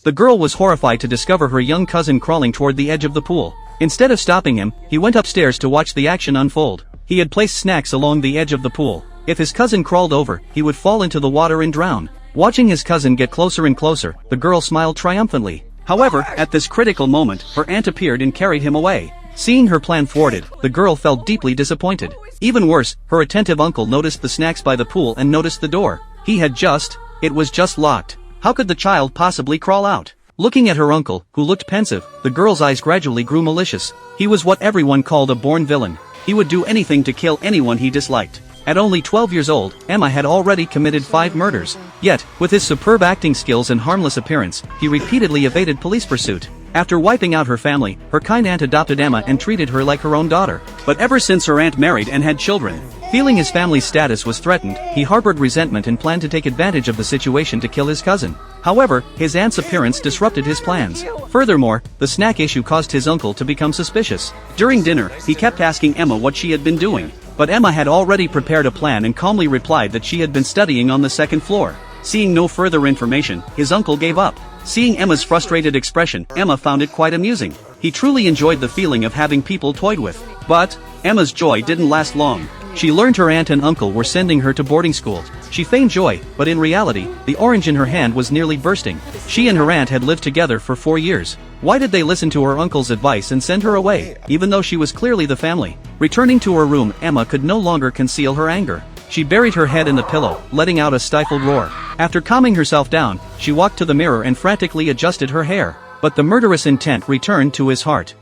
The girl was horrified to discover her young cousin crawling toward the edge of the pool. Instead of stopping him, he went upstairs to watch the action unfold. He had placed snacks along the edge of the pool. If his cousin crawled over, he would fall into the water and drown. Watching his cousin get closer and closer, the girl smiled triumphantly. However, at this critical moment, her aunt appeared and carried him away. Seeing her plan thwarted, the girl felt deeply disappointed. Even worse, her attentive uncle noticed the snacks by the pool and noticed the door. It was just locked. How could the child possibly crawl out? Looking at her uncle, who looked pensive, the girl's eyes gradually grew malicious. He was what everyone called a born villain. He would do anything to kill anyone he disliked. At only 12 years old, Emma had already committed 5 murders. Yet, with his superb acting skills and harmless appearance, he repeatedly evaded police pursuit. After wiping out her family, her kind aunt adopted Emma and treated her like her own daughter. But ever since her aunt married and had children, feeling his family's status was threatened, he harbored resentment and planned to take advantage of the situation to kill his cousin. However, his aunt's appearance disrupted his plans. Furthermore, the snack issue caused his uncle to become suspicious. During dinner, he kept asking Emma what she had been doing. But Emma had already prepared a plan and calmly replied that she had been studying on the 2nd floor. Seeing no further information, his uncle gave up. Seeing Emma's frustrated expression, Emma found it quite amusing. He truly enjoyed the feeling of having people toyed with. But Emma's joy didn't last long. She learned her aunt and uncle were sending her to boarding school. She feigned joy, but in reality, the orange in her hand was nearly bursting. She and her aunt had lived together for 4 years. Why did they listen to her uncle's advice and send her away, even though she was clearly the family? Returning to her room, Emma could no longer conceal her anger. She buried her head in the pillow, letting out a stifled roar. After calming herself down, she walked to the mirror and frantically adjusted her hair. But the murderous intent returned to his heart.